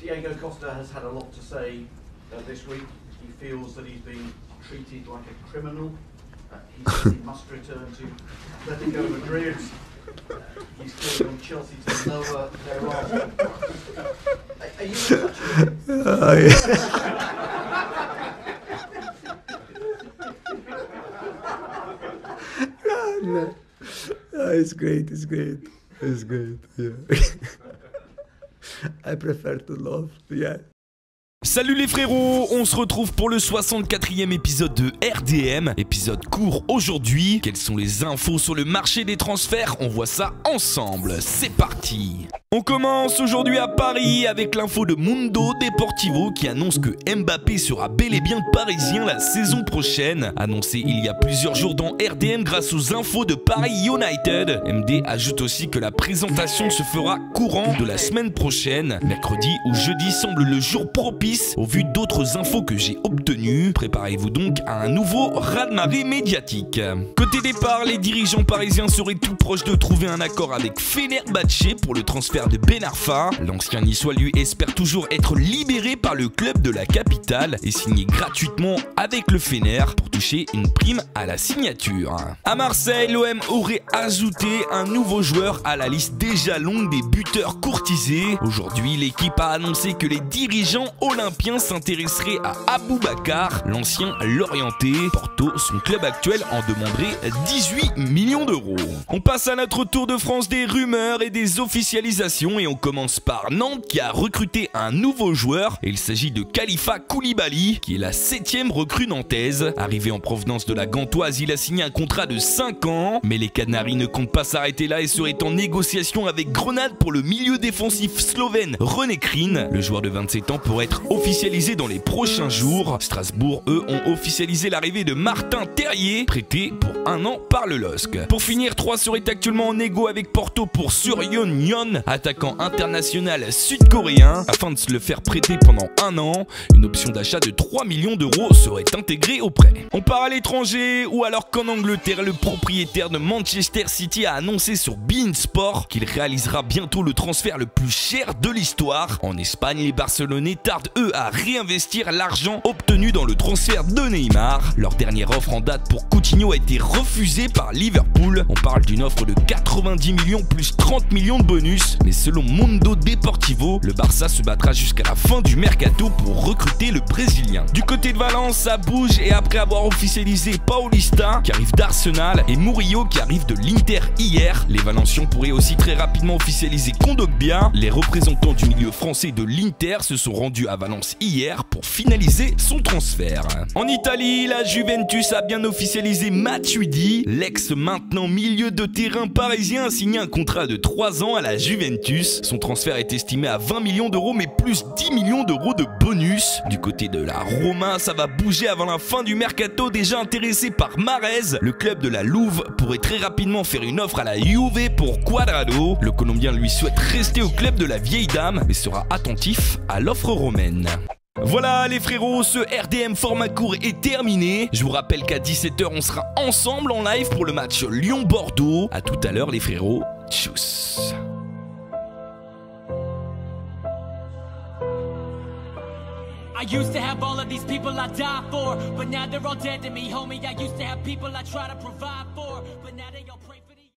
Diego Costa has had a lot to say this week. He feels that he's being treated like a criminal. He says he must return to Atletico Madrid. He's calling on Chelsea to lower their offer. Are you in touch with him? No. It's great, it's great. It's great, yeah. I prefer to love, yeah. Salut les frérots, on se retrouve pour le 64e épisode de RDM, épisode court aujourd'hui. Quelles sont les infos sur le marché des transferts? On voit ça ensemble, c'est parti. On commence aujourd'hui à Paris avec l'info de Mundo Deportivo qui annonce que Mbappé sera bel et bien parisien la saison prochaine. Annoncé il y a plusieurs jours dans RDM grâce aux infos de Paris United. MD ajoute aussi que la présentation se fera courant de la semaine prochaine. Mercredi ou jeudi semble le jour propice au vu d'autres infos que j'ai obtenues. Préparez-vous donc à un nouveau raz-de-marée médiatique. Côté départ, les dirigeants parisiens seraient tout proches de trouver un accord avec Fenerbahçe pour le transfert de Ben Arfa. L'ancien niçois lui espère toujours être libéré par le club de la capitale et signer gratuitement avec le Fener pour toucher une prime à la signature. À Marseille, l'OM aurait ajouté un nouveau joueur à la liste déjà longue des buteurs courtisés. Aujourd'hui, l'équipe a annoncé que les dirigeants olympiens s'intéresseraient à Aboubacar, l'ancien Lorientais. Porto, son club actuel, en demanderait 18 millions d'euros. On passe à notre tour de France des rumeurs et des officialisations. Et on commence par Nantes qui a recruté un nouveau joueur. Et il s'agit de Khalifa Koulibaly qui est la 7e recrue nantaise. Arrivé en provenance de la Gantoise, il a signé un contrat de 5 ans. Mais les Canaries ne comptent pas s'arrêter là et seraient en négociation avec Grenade pour le milieu défensif slovène René Krin. Le joueur de 27 ans pourrait être officialisé dans les prochains jours. Strasbourg, eux, ont officialisé l'arrivée de Martin Terrier, prêté pour 1 an par le LOSC. Pour finir, 3 seraient actuellement en égo avec Porto pour Suryon Nyon, attaquant international sud-coréen. Afin de se le faire prêter pendant 1 an, une option d'achat de 3 millions d'euros serait intégrée au prêt. On part à l'étranger, ou alors qu'en Angleterre, le propriétaire de Manchester City a annoncé sur beIN Sport qu'il réalisera bientôt le transfert le plus cher de l'histoire. En Espagne, les Barcelonais tardent eux à réinvestir l'argent obtenu dans le transfert de Neymar. Leur dernière offre en date pour Coutinho a été refusée par Liverpool. On parle d'une offre de 90 millions plus 30 millions de bonus. Mais selon Mundo Deportivo, le Barça se battra jusqu'à la fin du mercato pour recruter le Brésilien. Du côté de Valence, ça bouge et après avoir officialisé Paulista qui arrive d'Arsenal et Murillo qui arrive de l'Inter hier, les Valenciens pourraient aussi très rapidement officialiser Kondogbia. Les représentants du milieu français de l'Inter se sont rendus à Valence hier pour finaliser son transfert. En Italie, la Juventus a bien officialisé Matuidi. L'ex maintenant milieu de terrain parisien a signé un contrat de 3 ans à la Juventus. Son transfert est estimé à 20 millions d'euros mais plus 10 millions d'euros de bonus. Du côté de la Roma, ça va bouger avant la fin du mercato. Déjà intéressé par Mahrez, le club de la Louve pourrait très rapidement faire une offre à la Juve pour Cuadrado. Le Colombien lui souhaite rester au club de la vieille dame mais sera attentif à l'offre romaine. Voilà les frérots, ce RDM format court est terminé. Je vous rappelle qu'à 17 h on sera ensemble en live pour le match Lyon-Bordeaux. A tout à l'heure les frérots, tchuss. I used to have all of these people I die for, but now they're all dead to me, homie. I used to have people I try to provide for, but now they all